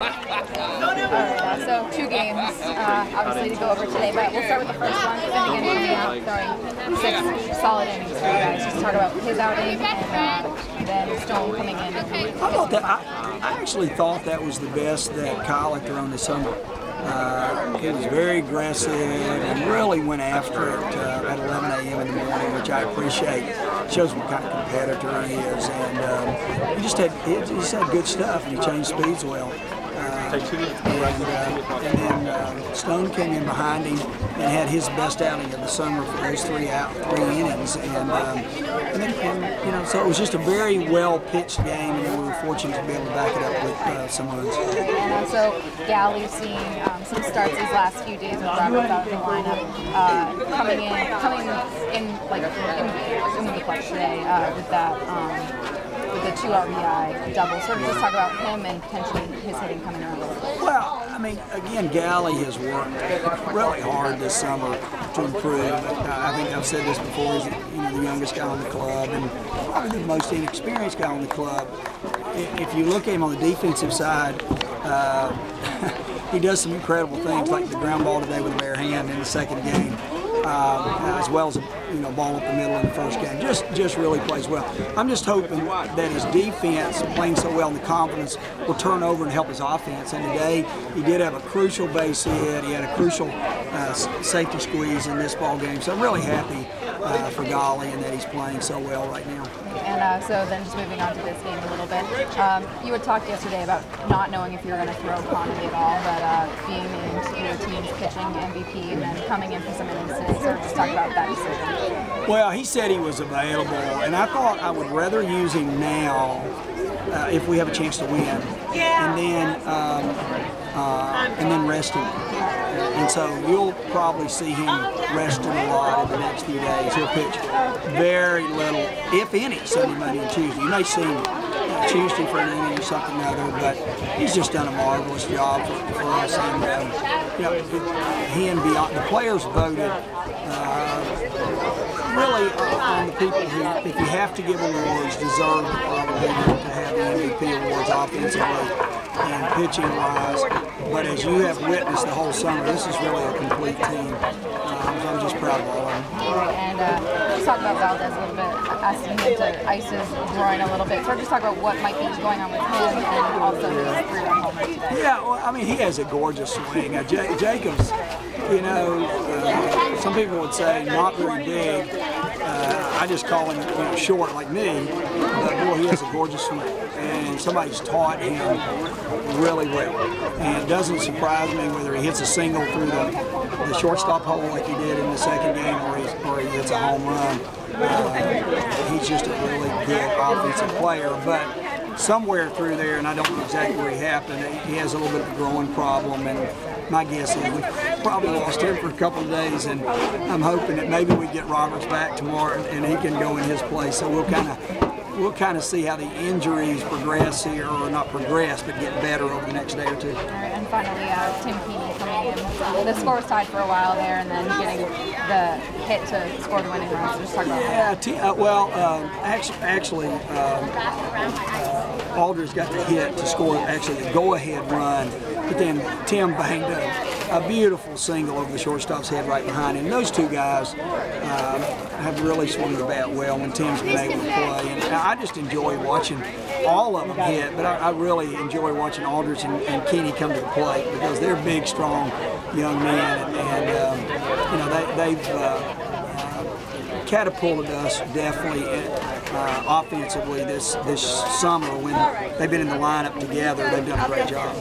Alright, so 2 games, obviously, to go over today, but we'll start with the first one. Finnegan coming out, throwing 6 solid innings for you guys. Just talk about his outing and then Stone coming in. I thought that I actually thought that was the best that Kyle had thrown this summer. He was very aggressive and really went after it at 11 a.m. in the morning, which I appreciate. Shows what kind of competitor he is, and he just had good stuff, and he changed speeds well. And then Stone came in behind him and had his best outing of the summer for those 3 innings, and you know, so it was just a very well pitched game, and we were fortunate to be able to back it up with some runs. And so Galley's seen some starts these last few days with Robert out in the lineup, coming in the clutch today with that. With the 2 RBI double. Sort of just talk about him and potentially his hitting coming around a little bit. Well, I mean, again, Galley has worked really hard this summer to improve. I think I've said this before, he's the youngest guy on the club and probably the most inexperienced guy on the club. If you look at him on the defensive side, he does some incredible things, like the ground ball today with a bare hand in the second game. As well as a ball up the middle in the first game. Just really plays well. I'm just hoping that his defense, playing so well in the confidence, will turn over and help his offense. And today he did have a crucial base hit. He had a crucial safety squeeze in this ball game. So I'm really happy for Golly and that he's playing so well right now. And so then just moving on to this game a little bit. You had talked yesterday about not knowing if you were going to throw Conley at all, but being named your team's pitching MVP and then coming in for some innings today. So just talk about that decision. Well, he said he was available, and I thought I would rather use him now if we have a chance to win, and then rest him. And so you'll probably see him resting a lot in the next few days. He'll pitch very little, if any, Sunday, Monday, and Tuesday. You may see him Tuesday for an inning or something or other, but he's just done a marvelous job for us. And he and beyond the players voted really on the people who, if you have to give awards, deserve probably to have the MVP awards offensively and pitching-wise. But as you have witnessed the whole summer, this is really a complete team. So I'm just proud of all of them. And just talk about Valdez a little bit, asking him to ice his groin a little bit. So just talk about what might be going on with him and also his 3-run homer today. Yeah, well, I mean, he has a gorgeous swing. Jacobs, some people would say not very big. I just call him short like me, but boy, he has a gorgeous swing, and somebody's taught him really well. And it doesn't surprise me whether he hits a single through the shortstop hole like he did in the second game, or he hits a home run. He's just a really good offensive player, but somewhere through there, and I don't know exactly where he happened, he has a little bit of a growing problem, and my guess is we probably lost him for a couple of days, and I'm hoping that maybe we get Roberts back tomorrow and he can go in his place. So we'll kind of see how the injuries progress here, or not progress, but get better over the next day or two. All right, and finally, Tim Keeney coming in. The score was tied for a while there, and then getting the hit to score the winning run. So just talk about that. Aldridge got the hit to score actually a go-ahead run, but then Tim banged a beautiful single over the shortstop's head right behind him. Those two guys have really swung the bat well when Tim's been able to play, and I just enjoy watching all of them hit, but I really enjoy watching Aldridge and Keeney come to the plate because they're big, strong young men, and they've catapulted us definitely offensively this summer. When they've been in the lineup together, they've done a great job.